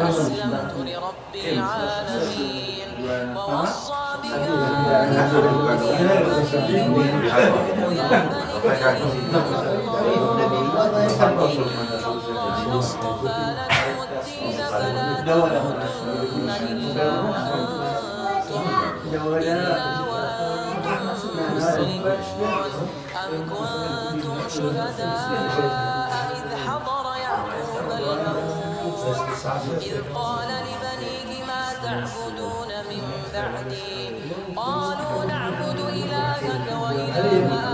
أسلمت لرب العالمين ووصى بها واصطفى لكم الدين فلا تموتن إلا وأنتم مسلمون أم كنتم شهداء إذ حضر يعقوب الموت إذ قال لبنيه ما تعبدون من بعدي قالوا نعبد إلهك وإله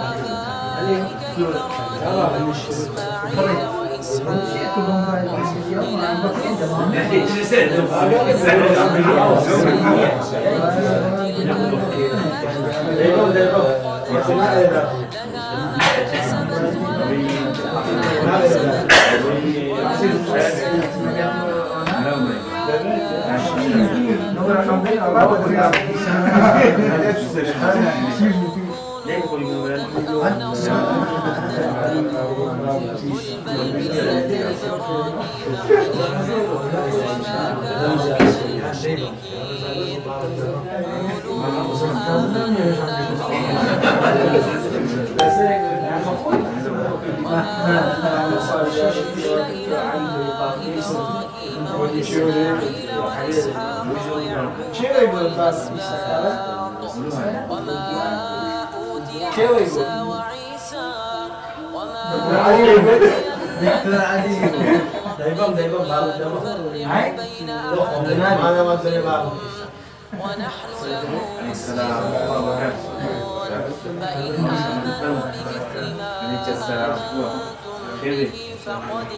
آبائك إبراهيم وإسماعيل وإسحاق ونحن له مسلمون فإن آمنوا بمثل ما آمنتم به فقد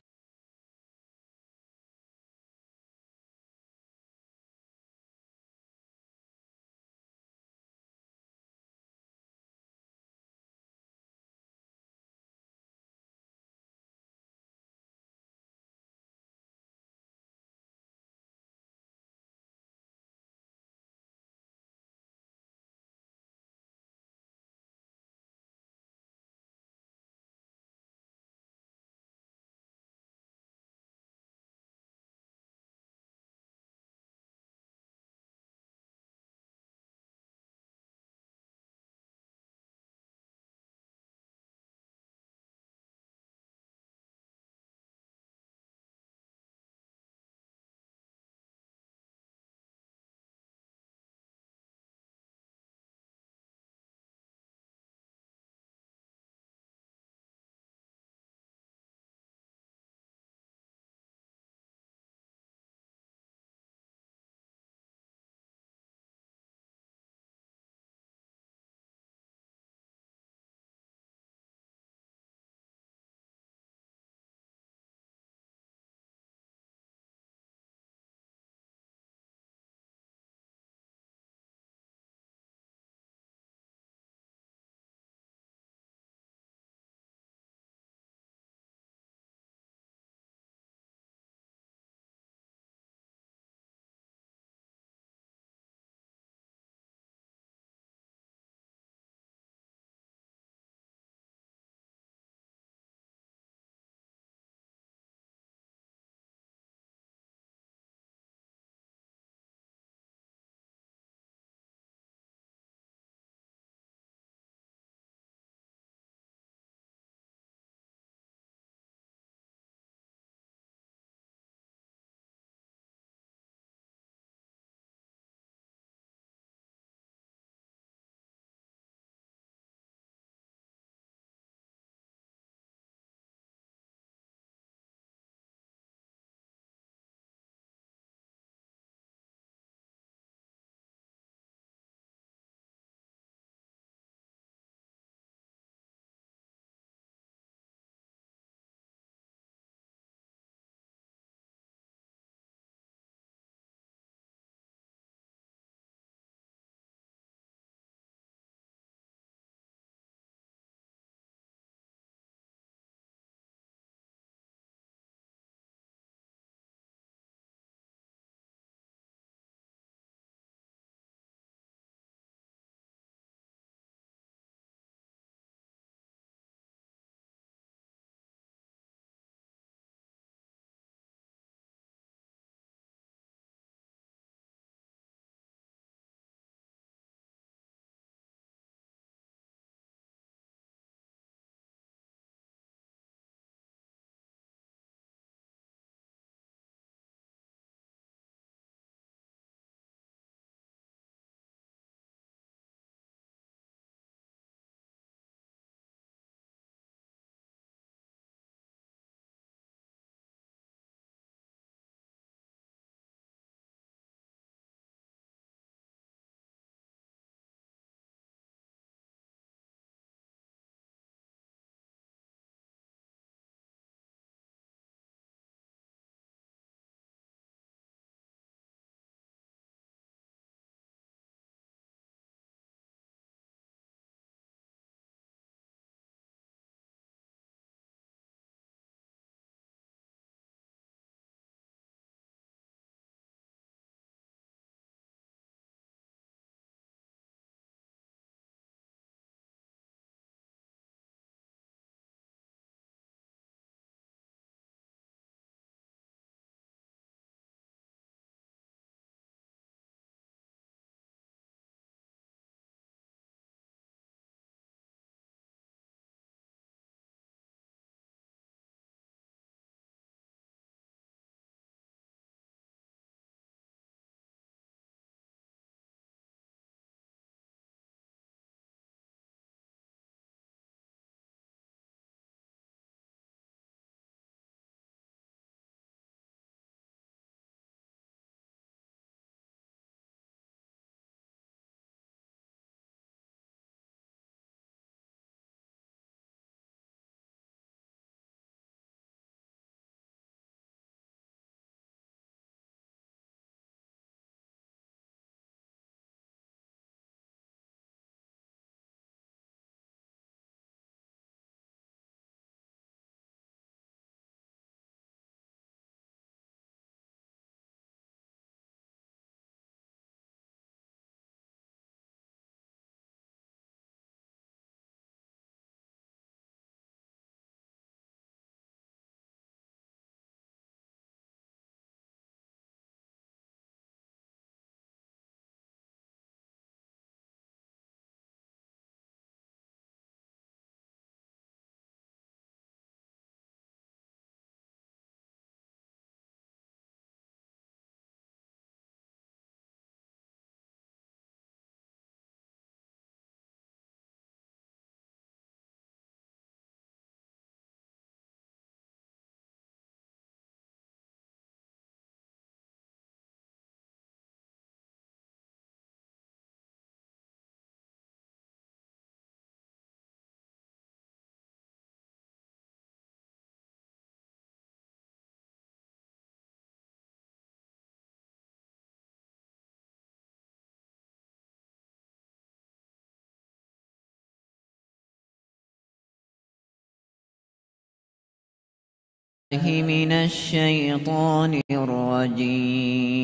من الشيطان الرجيم.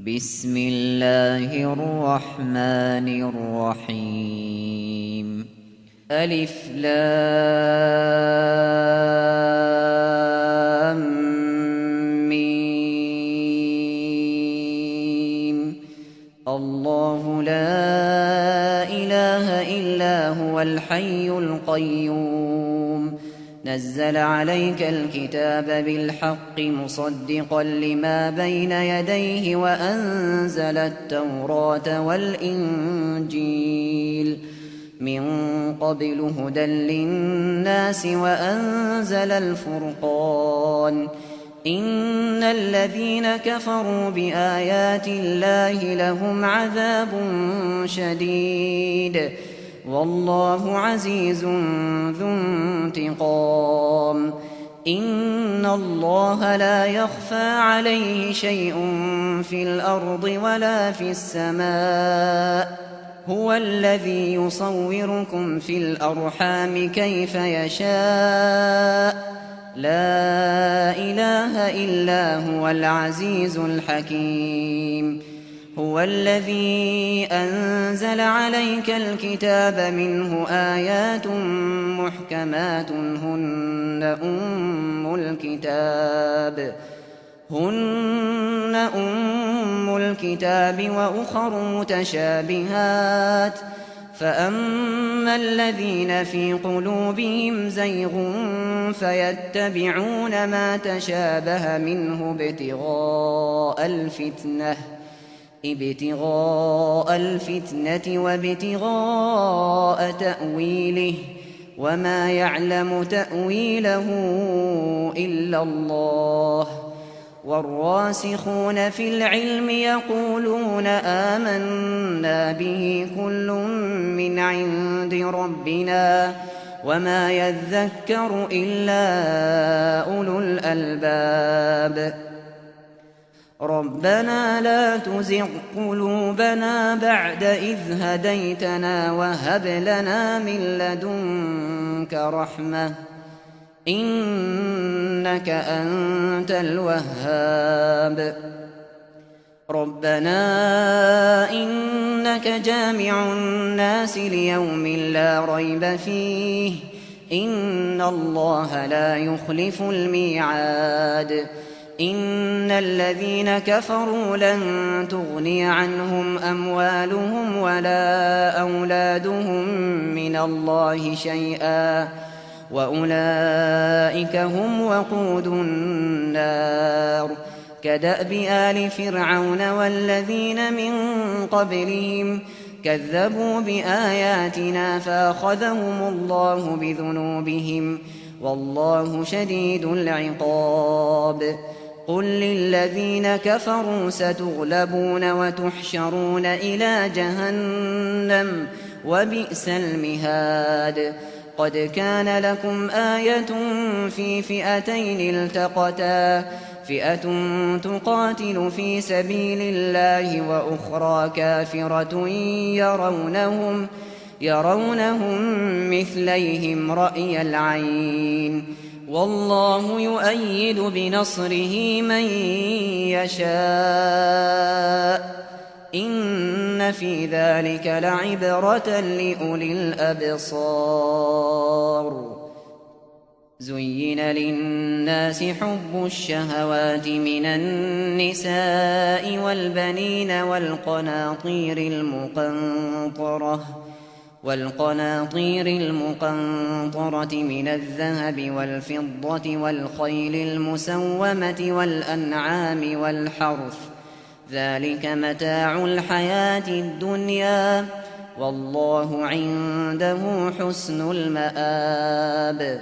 بسم الله الرحمن الرحيم. ألف لام ميم. الله لا إله إلا هو الحي القيوم. نزل عليك الكتاب بالحق مصدقا لما بين يديه وأنزل التوراة والإنجيل من قبل هدى للناس وأنزل الفرقان. إن الذين كفروا بآيات الله لهم عذاب شديد والله عزيز ذو انتقام. إن الله لا يخفى عليه شيء في الأرض ولا في السماء. هو الذي يصوركم في الأرحام كيف يشاء. لا إله إلا هو العزيز الحكيم. هو الذي أنزل عليك الكتاب منه آيات محكمات هن أم الكتاب وأخر متشابهات. فأما الذين في قلوبهم زيغ فيتبعون ما تشابه منه ابتغاء الفتنة وابتغاء تأويله وما يعلم تأويله إلا الله. والراسخون في العلم يقولون آمنا به كل من عند ربنا وما يذكر إلا أولو الألباب. ربنا لا تزغ قلوبنا بعد إذ هديتنا وهب لنا من لدنك رحمة إنك أنت الوهاب. ربنا إنك جامع الناس ليوم لا ريب فيه إن الله لا يخلف الميعاد. إن الذين كفروا لن تغني عنهم أموالهم ولا أولادهم من الله شيئا وأولئك هم وقود النار. كدأب آل فرعون والذين من قبلهم كذبوا بآياتنا فأخذهم الله بذنوبهم والله شديد العقاب. قل للذين كفروا ستغلبون وتحشرون إلى جهنم وبئس المهاد. قد كان لكم آية في فئتين التقتا فئة تقاتل في سبيل الله وأخرى كافرة يرونهم مثليهم رأي العين والله يؤيد بنصره من يشاء. إن في ذلك لعبرة لأولي الأبصار. زين للناس حب الشهوات من النساء والبنين والقناطير المقنطرة من الذهب والفضة والخيل المسومة والأنعام والحرث ذلك متاع الحياة الدنيا والله عنده حسن المآب.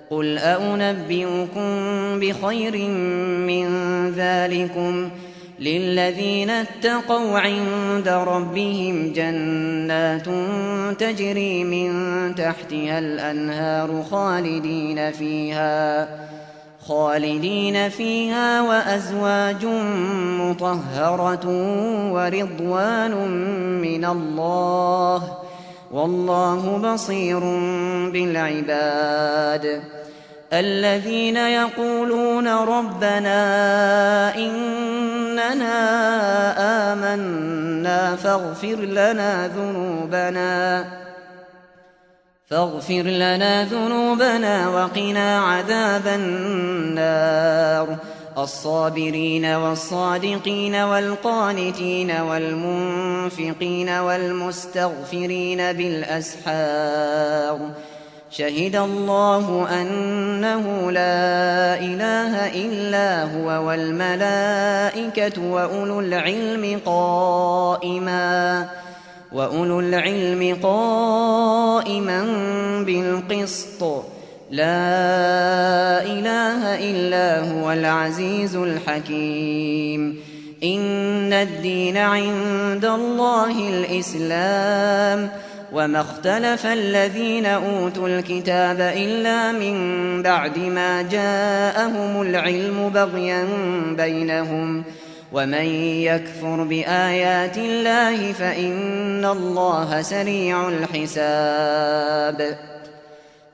قل أنبئكم بخير من ذلكم للذين اتقوا عند ربهم جنات تجري من تحتها الأنهار خالدين فيها وأزواج مطهرة والله بصير بالعباد الذين يقولون ربنا إننا آمنا فاغفر لنا ذنوبنا وقنا عذاب النار الصابرين والصادقين والقانتين والمنفقين والمستغفرين بالأسحار شهد الله أنه لا إله إلا هو والملائكة وأولو العلم قائما بالقسط لا إله إلا هو العزيز الحكيم إن الدين عند الله الإسلام وما اختلف الذين أوتوا الكتاب إلا من بعد ما جاءهم العلم بغيا بينهم ومن يكفر بآيات الله فإن الله سريع الحساب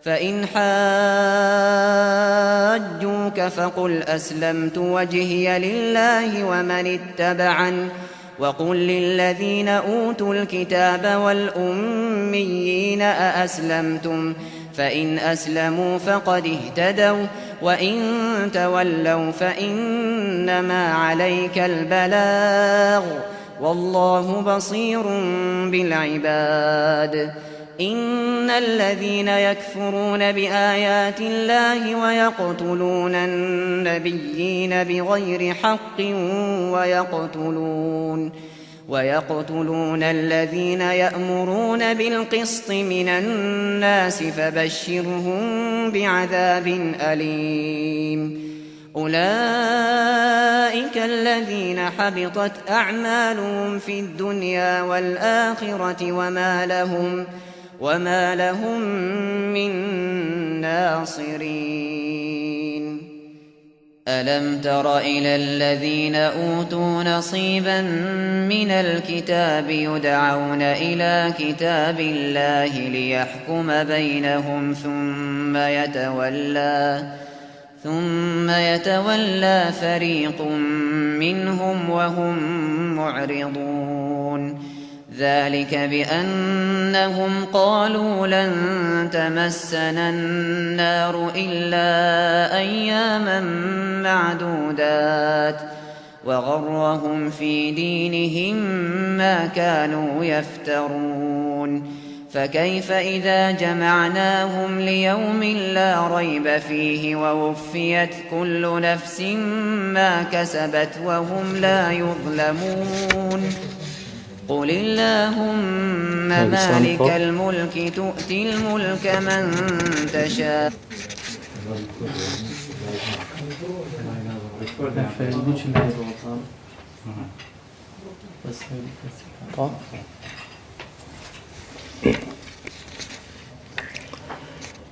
فإن حاجوك فقل أسلمت وجهي لله ومن اتبعن وقل للذين أوتوا الكتاب والأميين أأسلمتم فإن أسلموا فقد اهتدوا وإن تولوا فإنما عليك البلاغ والله بصير بالعباد إن الذين يكفرون بآيات الله ويقتلون النبيين بغير حق ويقتلون الذين يأمرون بالقسط من الناس فبشرهم بعذاب أليم أولئك الذين حبطت أعمالهم في الدنيا والآخرة وما لهم من ناصرين ألم تر إلى الذين أوتوا نصيبا من الكتاب يدعون إلى كتاب الله ليحكم بينهم ثم يتولى فريق منهم وهم معرضون ذلك بأنهم قالوا لن تمسنا النار إلا أياما معدودات وغرهم في دينهم ما كانوا يفترون فكيف إذا جمعناهم ليوم لا ريب فيه ووفيت كل نفس ما كسبت وهم لا يظلمون قل اللهم مالك الملك تؤتي الملك من تشاء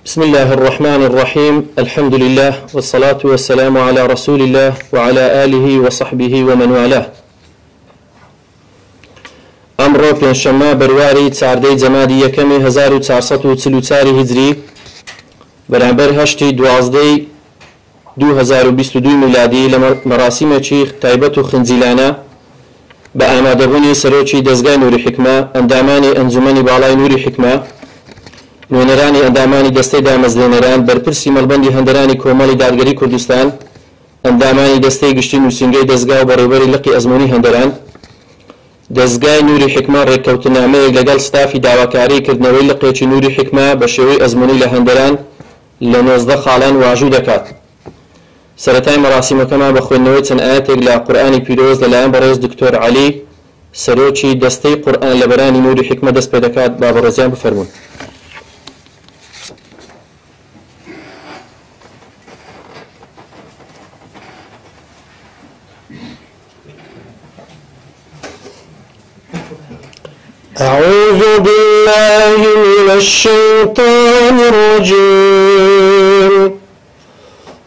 بسم الله الرحمن الرحيم الحمد لله والصلاة والسلام على رسول الله وعلى آله وصحبه ومن والاه ئەمڕۆ پێنجشەممە بەرواری چاردەی جەمادی یەکەمی 1444 هیجری بەرامبەر 8 دوازدەی 2022 میلادی لە مەراسیمێکی تایبەت و خنجیلانە بە ئامادەبوونی سەرۆکی دەستگای نووری حکمە ئەندامانی ئەنجومەنی باڵای نووری حکمە نوێنەرانی ئەندامانی دەستەی دامەزلێنەران بەرپرسی مەڵبەندی هەندەرانی کۆمەڵی دادگەری کوردستان ئەندامانی دەستەی گشتی نووسینگەی دەستگا و بەڕێوەبەری لقی ئەزموونی هەندەران دەستگای نووری حکمە ڕێککەوتنامەیەک لەگەڵ ستافی داواکاری کردنەوەی لقێکی نووری حکمە بە شێوەی ئەزموونی لە هەندەران لە 19 خاڵان واژوو دەکات. سەرەتای مەراسیمەکەمان بە خوێندنەوەی چەند ئاەتێک لە قورئانی پیرۆز لەلایەن بەڕێز دکتۆر عەلی سەرۆکی دەستەی قورئان لە بەرانی نووری حکمە دەست پێ دەکات. با بەڕێزیان بفەرمون. أعوذ بالله من الشيطان الرجيم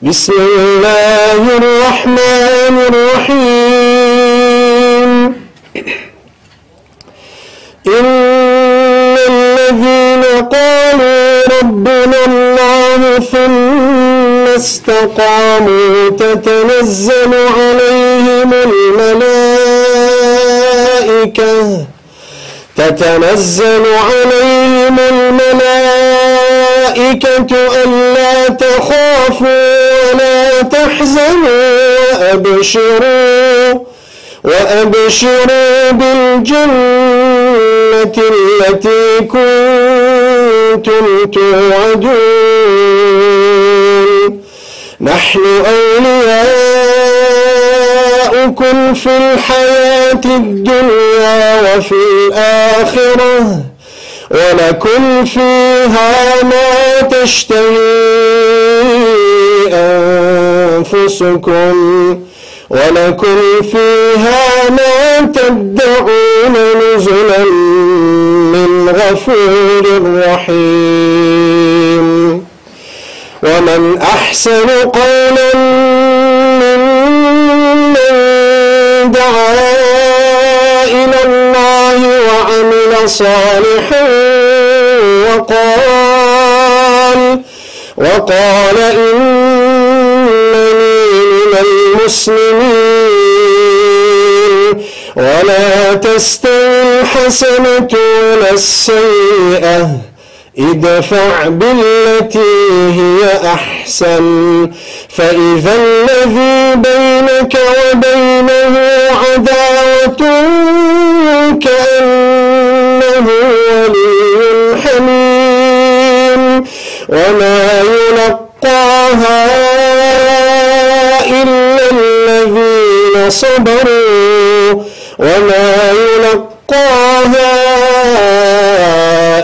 بسم الله الرحمن الرحيم إن أجرموا تتنزل عليهم الملائكة ألا تخافوا ولا تحزنوا وأبشروا بالجنة التي كنتم توعدون نحن أولياؤكم في الحياة الدنيا وفي الآخرة ولكم فيها ما تشتهي أنفسكم ولكم فيها ما تدعون نزلا من غفور رحيم ومن أحسن قولا ممن دعا إلى الله وعمل صالحا وقال إنني من المسلمين ولا تستوي الحسنة ولا السيئة ادفع بالتي هي أحسن فإذا الذي بينك وبينه عداوة كأنه ولي حميم وما يلقاها إلا الذين صبروا وما يلقاها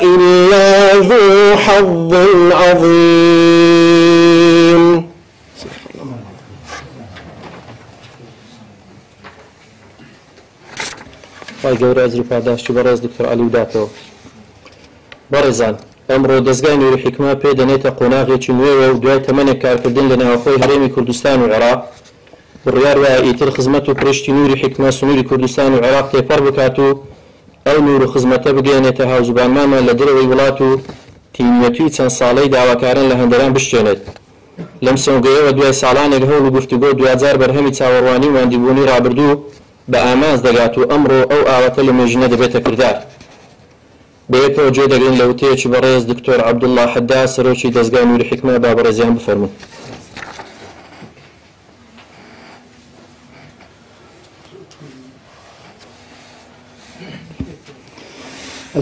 إلا ذو حظ عظيم. خی گەورە ئەجر و پاداشتی بەڕێز دکتۆر عەلی بداتەوە. بەڕێزان ئەمڕۆ دەستگای نووری حیکما پێ دەنێتە قۆناغێکی نوێوە و دوای تەمەنێک کارکردن لە ناوەخۆی هەرێمی کوردستان و عێراق بڕیار وایە ئیتر خزمەت و پرشتی نووری حیکما سنووری کوردستان و عێراق تێپەڕ بکات و ئەو نور و خزمەتە بگەێنێتە هاوزبانمانمان لە دەرەوەی وڵات و تینوێتوی چەند ساڵەی داواکاران لە هەندێران بشتێنێت. لەم سەوگەیەوە دوای ساڵانێک هەوڵ و گفتوگۆ دوجار بەرهەمی چاوەڕوانی و ماندیبوونی ڕابردوو بە ئامانز دەگات و ئەمڕۆ ئەو ئاوەتە لە مێژنە دەبێتە کردار. بەیەکەوە گوێ دەگرین لە وتەیەکی بەڕێز دکتۆر عەبدوڵڵا حەداد سەرۆکی دەستگای نووری حیکما با بەڕێزیان بفەرموون.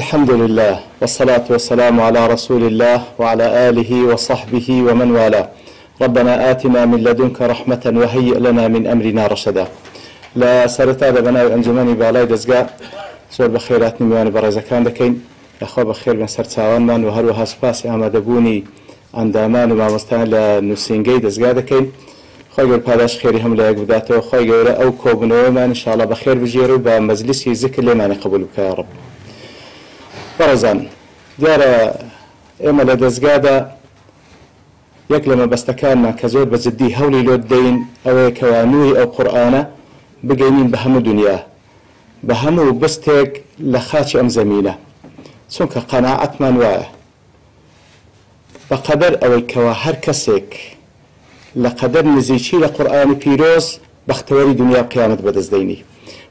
الحمد لله والصلاة والسلام على رسول الله وعلى آله وصحبه ومن والاه ربنا آتنا من لدنك رحمة وهيئ لنا من أمرنا رشدا لا سرتا بناء أنجمني بالاي دزقا زور بخيرات نميواني برزكان دكين أخوة بخير من سرتاوان من وهروها سباس آمدبوني عندامان وما مستان لنسينجي دزقا دكين خوي قول پاداش خيري هم لا يقبداته خوي قول أو كوبنو من إن شاء الله بخير بجيرو بمجلسي ذكر لما نقبل بك يا رب. بەڕێزان دیارە ئێمە لە دەستگادا یەک لە مەبەستەکانمان کە زۆر بە جددی هەوڵی لۆ دەین ئەوەیە کەوانووی ئەو قورئانە بگەینین بە هەموو دنیا بە هەموو بستێک لە خاچی ئەم زەمینە چونکە قەناعەتمان وایە بەقەدەر ئەوەی کەوا هەر کەسێک لە قەدەر نزیکی لە قورئانی پیرۆز بەختەوەری دنیا و قیامەت بەدەستدەینی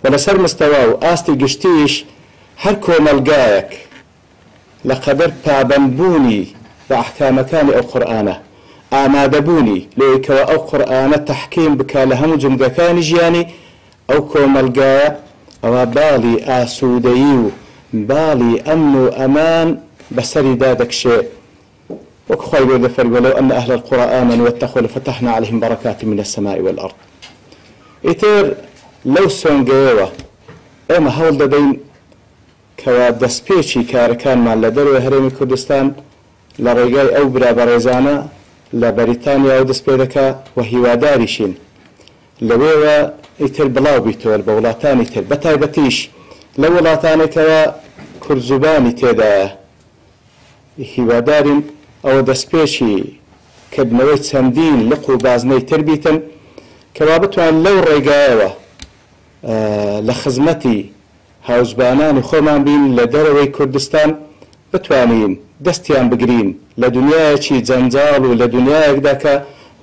و لەسەر مستەوا و ئاستی گشتیش هەر کۆمەلگایەک لە قەدەر پابەندبوونی بە ئەحکامەکانی ئەو قورئانە ئامادەبوونی لەوەی کەوا ئەو قورئانە تەحکیم بکا لە هەموو جملەکانی ژیانی ئەو کۆمەلگایە ئەوە باڵی ئاسوودەیی و باڵی ئەمن و ئەمان بەسەریدا دەکشێ وەکو خوای گەورە دەفەرمێ لەو ئەن ئەهل القوڕى آمنوا واتقوا لفتحنا عليهم بركات من السماء والأرض. ئیتر لەو سۆنگەیەوە ئێمە هەوڵ دەدەین کەوا دەستپێکی کارەکانمان لە دەروە هەرێمی کوردستان لە ڕێگای ئەو برابەڕێزانە لە بەریتانیا و دەست پێ دەکا و هیواداریشین لەوێوە ئیتر بڵاو بیتەوە بە وڵاتانی تر بەتایبەتیش لە وڵاتانێکەوە کورد-زوبانی تێدایە هیوادارین ئەوە دەستپێکی کردنەوەی چەندین لق و بازنەی تر بیتن کەوا بتوان لەو ڕێگایەوە لە خزمەتی هاوزبانانی خۆمان بین لە دەرەوەی کوردستان بتوانین دەستیان بگرین لە دنیایەکی جەنجاڵ و لە دنیایەکدا کە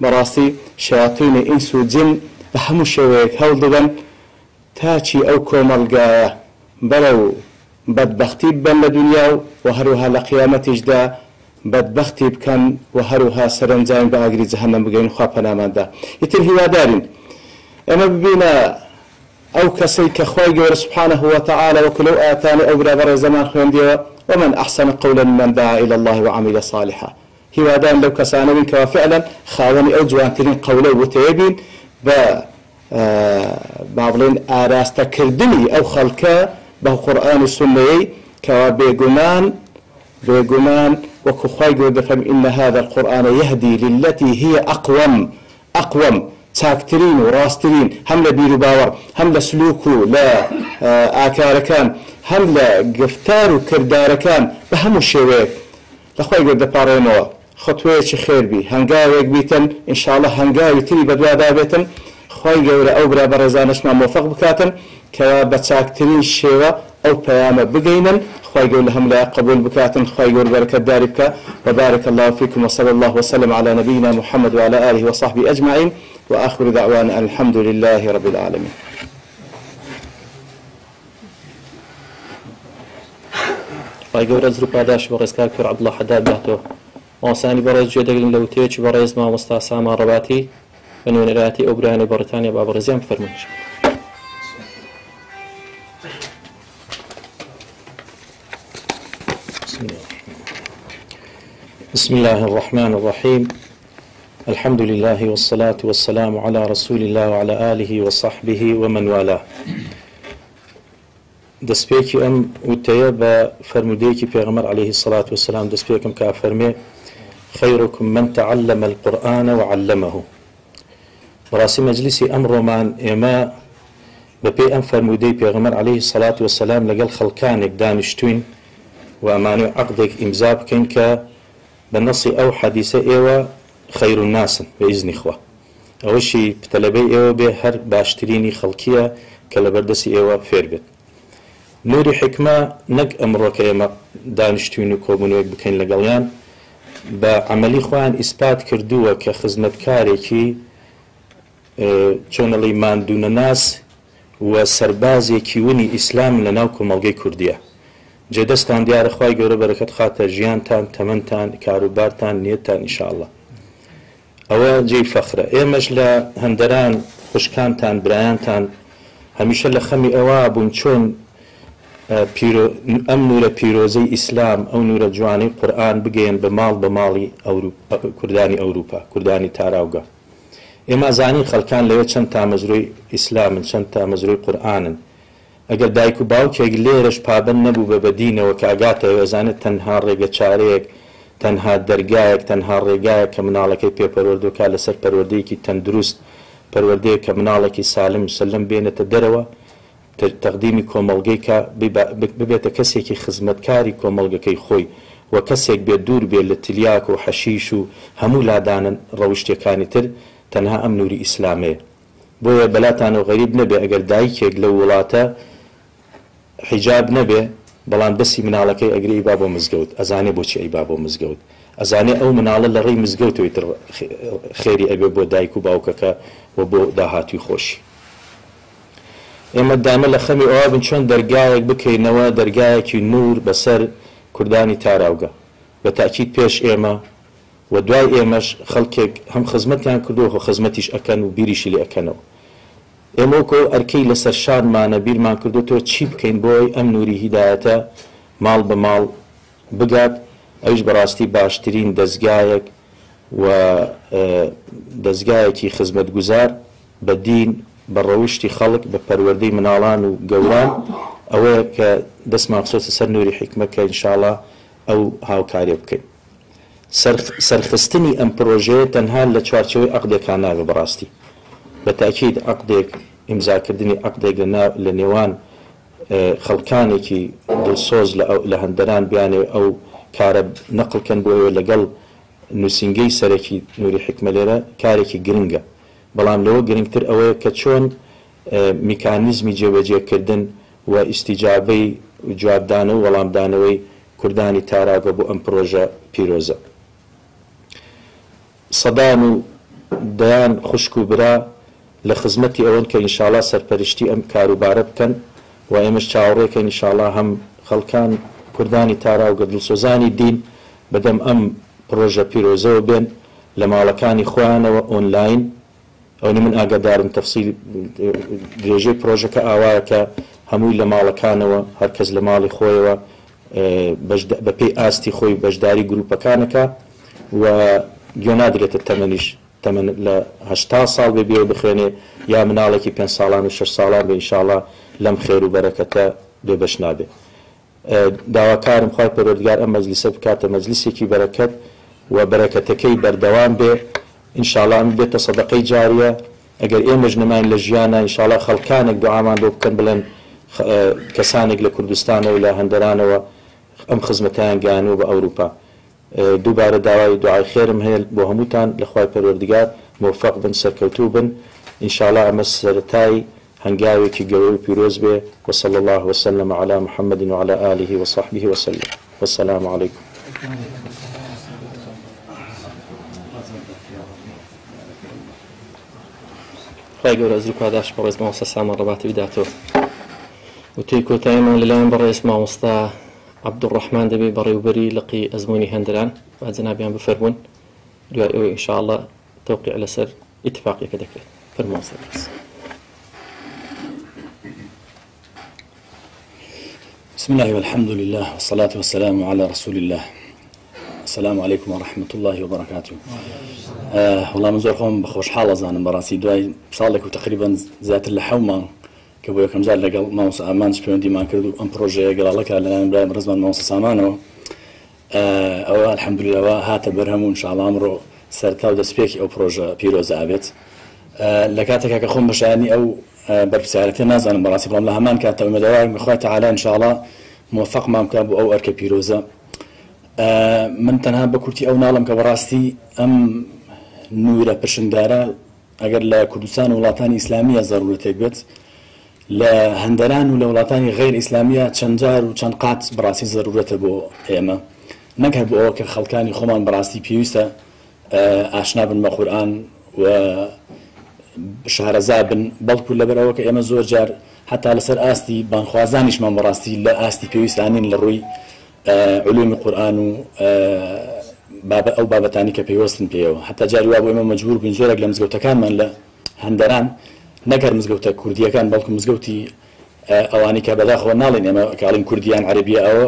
بەڕاستی شیاطینی ئینس و جن بە هەموو شێوەیەک هەوڵ دەدەن تاچی ئەو کۆمەڵگایە بەرەو بەدبەختی ببەن لە دنیا و هەروەها لە قیامەتیشدا بەدبەختی بکەن و هەروەها سەرنجام بە ئاگری جەهەنەم بگەین خوا پەناماندا. ئیتر هیوادارین ئەمە ببینە ئەو کەسەی کە خوای گەورە سبحانه وتعالى وەکو لەو ئاەتانە ئەو برابەڕێ زەمان خوێندیەوە ومن أحسن قولا ممن دعا إلى الله وعمل صالحا. هیوادارن لەو کەسانە بین کەوا فعلا خاوەنی ئەو جوانترین قەولە و وتەیە بین بە با بڵێن ئاراستەکردنی ئەو خەڵکە بە قورئان و سنەیەی کەوا بێگومان وەکو خوای گەورە دەفەرمێ إن هذا القرآن يهدي للتي هي أقوم چاکترین و ڕاستترین هەم لە بیر و باوەڕ هەم لە سلوک و لە ئاکارەکان هەم لە گفتار و کردارەکان بە هەموو شێوەیەک لە خوای گەورە دەپاڕێنەوە خۆتوەیەکی خێربی هەنگاوێک بیتن ئینشاءڵڵا هەنگاوی تری بەدوادا بێتن خوای گەورە ئەو برا بەڕێزانەشمان مۆفەق بکاتن کەوا بە چاکترین شێوە ئەو پەیامە بگەینن خوای گەورە لە هەموو لایە قبول بکاتن خوای گەورە بەرەکەتداری بکە وبارك الله فيكم وصلى الله وسلم على نبينا محمد وعلى آله وصحبه أجمعين وآخر دعوانا الحمد لله رب العالمين. خوای گەورە زر و پاداش بە ڕێزکار کورد عەبدوڵڵا حەداد باتەوە مامۆستانی بەڕێز گوێ دەگرن لە وتەیەکی بەڕێز مامۆستا سامان ڕەباتی بە نوێنەراتی ئەو برایانەی بەڕێتانیا با بەڕێزیان بفەرموون. بسم الله الرحمن الرحيم الحمد لله والصلاة والسلام على رسول الله وعلى آله وصحبه ومن والاه. دەستپێکی ئەم وتەیە بە فەرمودەیەکی پێغەمبەر عليه الصلاة والسلام دەستپێکم کا فەرمێ خيركم من تعلم القرآن وعلمه. بەڕاستی مەجلیسی ئەمڕۆمان ئێمە بەپێی ئەم فەرمودەی پێغەمبەر عليه الصلاة والسلام لەگەڵ خەڵکانێک دانیشتوین و ئەمانەوێ عەقدێک ئیمزا بکەین کە بنص أو حديث إيوة خير الناس بإذن إخوة أوشي بتلبي إيوة به هر باشتريني خلقية كالبردس إيوة فيربت نوري حكمة نق أمرك إيما دانشتوين وكوبونوك بكين لقليان بعملي خوان إثبات كردوه كخزمت كاري كي چون الإيمان دون الناس وسربازي كيوني إسلام لناوكو ملقي كردية جدستان دیار خوای گەورە بەرەکەت خاتە ژیانتان تەمەنتان کاروبارتان نیەتان ئینشاءڵڵا ئەوە جێی فەخرە ئێمەش لە هەندەران خوشکانتان برایانتان هەمیشە لە خەمی ئەوە بوون چۆن ئەم نورە پیرۆزەی ئیسلام ئەو نورە جوانەی قورئان بگەین بە ماڵی کوردانی ئەوروپا کوردانی تاراوگە ئێمە زانین خەڵکان لەوێ چەند تامەزرۆی ئیسلامن چەند تامەزرۆی قورئانن ئەگەر دایک و باوکێک لێرەش پابند نەبوو بە بەدینەوە کە ئاگاتەوە ئەزانێت تەنها ڕێگە چارەیەک تەنها دەرگایەک تەنها ڕێگایەک کە مناڵەکەی پێپەروەردووکە لەسەر پەروەردەیەکی تەندروست پەروەردەیەک کە مناڵێکی سالم مسلم بێنێتە دەرەوە تەقدیمی کۆمەڵگەی کە ببێتە کەسێکی خزمەتکاری کۆمەڵگەکەی خۆی و کەسێک بێت دوور بێت لە تلیاک و حەشیش و هەموو لادانن ڕەوشتەکانی تر تەنها ئەم نوری ئیسلامەیە بۆیە بەلاتان و غەریب نەبێ ئەگەر دایکێک لە وڵاتە حجاب نەبێ بەڵام دەستی مناڵەکەی ئەگری ئیبا بۆ مزگەوت ئەزانێ بۆچی ئەیبا بۆ مزگەوت ئەزانێ ئەو مناڵە لە ڕێی مزگەوتەوەی تر خێری ئەبێ بۆ دایک و باوکەکە و بۆ داهاتوی خۆشی ئێمە دامە لە خەمی ئەوە بن چۆن دەرگایەک بکەینەوە دەرگایەکی نور بەسەر کوردانی تاراوگە بە تاکید پێش ئێمە و دوای ئێمەش خەڵکێک هەم خزمەتیان کردووە خزمەتیش ئەکەن و بیریشی لێ ئەکەنەوە ئێمە وەکو ئەرکەی لەسەر شانمانە بیرمان کردوتەوە چی بکەین بۆی ئەم نوری هیدایەتە ماڵ بە ماڵ بگات ئەوش بەڕاستی باشترین دەستگایەک و دەستگایەکی خزمەتگوزار بە دین بە ڕەوشتی خەڵک بە پەروەردەی مناڵان و گەوران ئەوەیە کە دەستمان خسۆتە سەر نوری حیکمە کە ئینشاءڵڵا ئەو هاوکاریە بکەین سەرخستنی ئەم پرۆژەیە تەنها لە چوارچەوەی عەقدێکان ناوێ بەڕاستی بە تاکید عەقدێک ئیمزاکردنی عەقدێک لە نێوان خەڵکانێکی دڵسۆز لە هەندەران بیانێ ئەو کارە نەقڵکەن بۆەوە لەگەڵ نووسینگەی سەرەکی نوری حیکمە لێرە کارێکی گرنگە بەڵام لەوە گرنگتر ئەوەیە کە چۆن میکانیزمی جێبەجێکردن و ئیستیجابەی جوابدانە و وەڵامدانەوەی کوردانی تاراوگە بۆ ئەم پرۆژە پیرۆزە سەدان و دەیان خوشک و برا لە خزمەتی ئەوەن کە ئینشاءالله سەرپەرشتی ئەم کاروبارە بکەن و ئێمەش چاوەڕێکەین ئینشاءالله هەم خەڵکان کوردانی تارا و گەردڵسۆزانی دین بەدەم ئەم پرۆژە پیرۆزەوە بێن لە ماڵەکانی خۆیانەوە ئۆنلاین. ئەوەی من ئاگادارم تەفسیل درێژەی پرۆژەکە ئاوایە کە هەمووی لە ماڵەکانەوە هەرکەس لە ماڵی خۆیەوە بەپێی ئاستی خۆی بەشداری گروپەکانەکە و گوێ نادرێتە تەمەنیش تەمەن لە 80 ساڵ بێ بخوێنێ یا مناڵێکی 5 ساڵان و 6 ساڵان بێ ئینشاءالله لەم خێر و بەرەکەتە بێبەش نابێ. داواکارم خوای پەروەردگار ئەم مەجلیسە بکاتە مەجلیسێکی بەرەکەت و بەرەکەتەکەی بەردەوام بێ ئینشاءالله ئەم بێتە سەدەقەی جاریە. ئەگەر ئێمەش نەماین لە ژیانە ئینشاءالله خەڵکانێک دوعامان بۆ بکەن بڵێن کەسانێک لە کوردستانەوە و لە هەندەرانەوە ئەم خزمەتیان گەیانەوە بە ئەوروپا. دووبارە داوای دوعای خێرم هەیە بۆ هەمووتان لە خوای پەروەردگار موفق بن سەرکەوتوو بن ئینشاءالله ئەمە سەرەتای هەنگاوێکی گەورە و پیرۆز بێ. وصلى الله وسلم على محمد وعلى آله وصحبه وسلم والسلام عليكم. خی گەورە ئەزر و پاداش بەڕێز مامۆستا سامان ڕەباتی بداتەوە و توی کۆتاییمان لەلایەن بەڕێز مامۆستا عەبدوڕەحمان دەبێ بەڕێوەبەری لقی ئەزموونی هەندران با جەنابیان بفەرمون دوای ئەوە ئینشاءالله تەوقیع لەسەر ئیتفاقیەکە دەکرێت. فەرموون سەرپرس. بسم الله والحمد لله والصلاة والسلام على رسول الله. السلام عليكم ورحمة الله وبركاته. والله من زۆر خۆم بەخۆش حاڵە زانم بەڕاستی دوای ساڵێک و تقریبا زیاتر لە 7 مانگ کە بۆ یەکەم جار لەگەڵ مامۆستا ئامانش پەیوەندیمان کرد و ئەم پرۆژەیە گەڵاڵەکە لەلایەن برایەم ڕزمان مامۆستا سامانەوە ئەوە الحەمدولillah هاتە بەرهەم و ئینشاءالله ئەمڕۆ سەرتا و دەستپێکی ئەو پرۆژە پیرۆزە ئابێت. لە کاتێکا کە خۆم بەشایانی ئەو بەرپرسیارەتە نازانم بەڕاستی بەڵام لە هەمان کاتە ئومێدەوارم بەخوای تەعالا ئینشاءالله موفقمان بکات بۆ ئەو ئەرکە پیرۆزە. من تەنها بە کورتی ئەو ناڵم کە بەڕاستی ئەم نورە پرشندارە ئەگەر لە کوردستان و وڵاتانی ئیسلامیە زەرورەتێک بێت لە هەندەران و لە وڵاتانی غیر ئیسلامیە چەند جار و چەند قات بەڕاستی زەرورەتە بۆ ئێمە نەک هەر بۆ ئەوە کە خەڵکانی خۆمان بەڕاستی پێویستە ئاشنا بن بە قورئان و شارەزا بن بەڵکو لەبەرەوە کە ئێمە زۆر جار حتا لەسەر ئاستی بانخوازانیشمان بەڕاستی لە ئاستی پێویستانین لە ڕووی علومی قورئان و ئەو بابەتانی کە پێوەستن پێیەوە حتا جاری وا بۆ ئێمە مەجبور بووین زۆرێک لە مزگەوتەکانمان لە هەندەران نەگەر مزگەوتە کوردیەکان بەڵکو مزگەوتی ئەوانی کە بەداخەوە ناڵێن ئێمە کاڵین کوردیان عەرەبیە ئەوە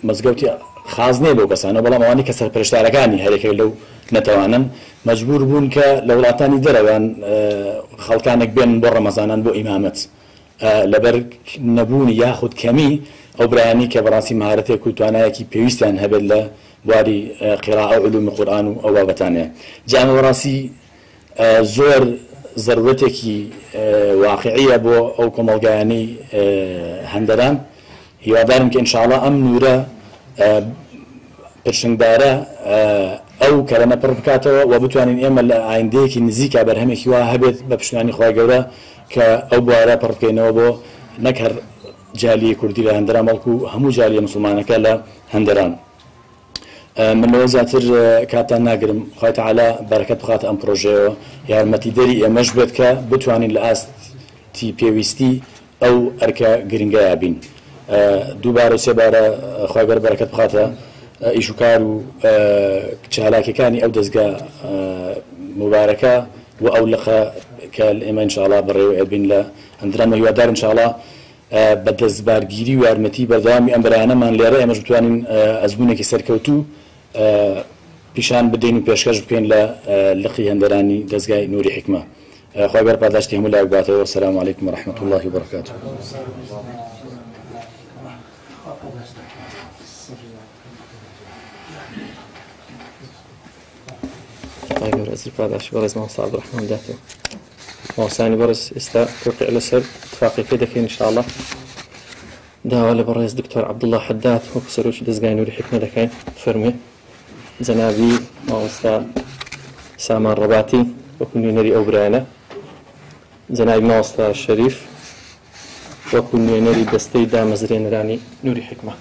مزگەوتی خاز نییە بۆ کەسانەوە بەڵام ئەوانی کە سەرپەرشتارەکانی هەرێکێک لەو نەتەوانن مەجبور بوون کە لە وڵاتانی دەرەوەیان خەڵکانێک بێن بۆ ڕەمەزانان بۆ ئیمامەت لەبەر نەبوونی یاخود کەمی ئەو برایانی کە بەڕاستی مهارەتێک و توانایەکی پێویستیان هەبێت لە بواری قیراءە و علومی قورئان و ئەو بابەتانەیە. جامە بەڕاستی زۆر ضرورەتێکی واقعیە بۆ ئەو کۆمەڵگایانەی هەندەران هیوادارم کە ئینشاءالله ئەم نورە پرشنگدارە ئەو کەرەمە پڕ بکاتەوە و بتوانین ئێمە لە ئایندەیەکی نزیکە بەرهەمێکی وا هەبێت بە پشتیوانی خوای گەورە کە ئەو بوارە پڕ بکەینەوە بۆ نەک هەر جالیە کوردی لە هەندەران بەڵکو هەموو جالیە موسڵمانەکە لە هەندەران. من لەوە زیاتر کاتان ناگرم خوای تەعالا بەرەکەت بخاتە ئەم پرۆژەیەوە یارمەتی دەری ئێمەش بێت کە بتوانین لە ئاستی پێویستی ئەو ئەرکە گرنگە یابین. دووبارە سێبارە خوای گەورە بەرەکەت بخاتە ئیشوکار و چالاکیەکانی ئەو دەستگا مبارەکە و ئەو لەخە کە ئێمە ئینشاءالله بەڕێوە ئەبین لە هەندران هیوادار ئینشاءالله بە دەستبارگیری و یارمەتی بەردەوامی ئەم بەرهەمەمان لێرە ئێمەش بتوانین ئەزموونێکی سەرکەوتوو پیشان بدەین و پێشکەش بکەین لە لقی هەندەرانی دەستگای نوری حکمە. خوای گەورە پاداشتی هەموو لایەک باتەوە. السلام علیکم ورحمة الله وبركاته. خوای گەورە ئەزر پاداش بەڕێز مامۆستا عەبدوڕەحمان بداتەوە. مامۆستانی بەڕێز ئێستا توقیع لەسەر اتفاقیەکە دەکەین ئینشاءالله داوا لە بەڕێز دکتۆر عەبدوڵڵا حەداد وەکو سەرۆکی دەستگای نوری حکمە دەکەین. فەرمووی جەنابی مامۆستا سامان ڕەباتی وەکو نوێنەری ئەو برایانە، جەنابی مامۆستا شەریف وەکو نوێنەری دەستەی دامەزرێنەرانی نوری حکمە.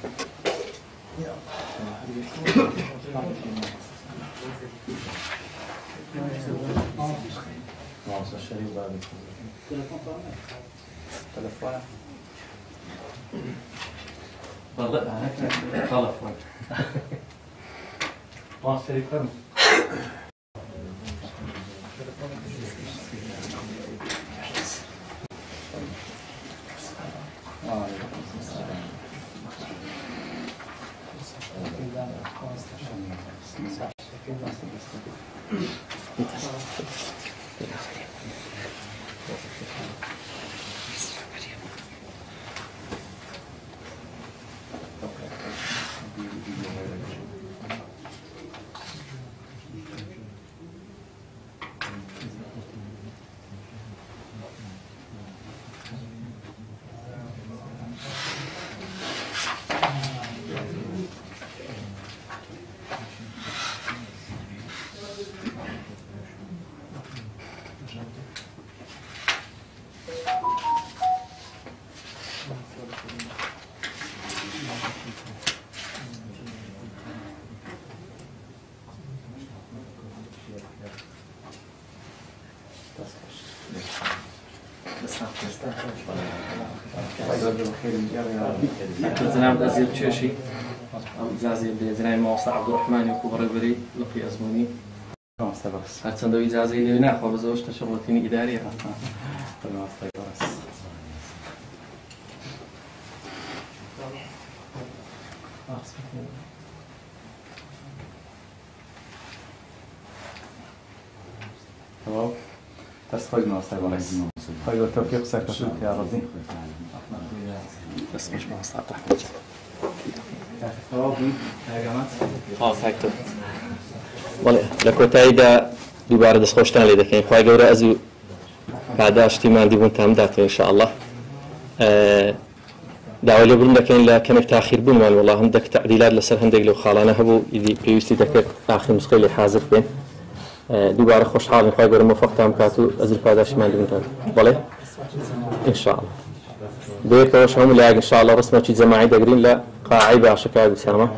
جناب أزيل تشيشي أو إجازة بجناب موصى عبد الرحمن وكبر البري لقي أزموني هاتندو إجازة اللي ناخذ بزوج تشغلتني إدارية تمام بس خذ ما صار ولا خذ التوفيق ساكت يا ربي بس مش مع صعب تحكي فاكتور والله لكوتايدا دوباره دەست خۆشتان لێ دەکەین خی گەورە ئەزوو پاداشتیمان دیبوون تام داتێ ئینشاءالله داوای لێ بڕون دەکەین لە کەمێک تاخیر بوونمان والله هەندێک تعدیلات لەسەر هەندێک لەو خاڵانە هەبوو ئیدی پێویستی دەکرد ئاخر نسخەی لێ حاضر بێن دوباره خۆشحاڵین خی گەورە موفقتان بکات و ئەزوو پاداشتیمان دیبوونتان بەڵێ ئینشاءالله بيركوش هم لا إن شاء الله رسمة جماعي دقرين لا قاعي باشا كاغو سامة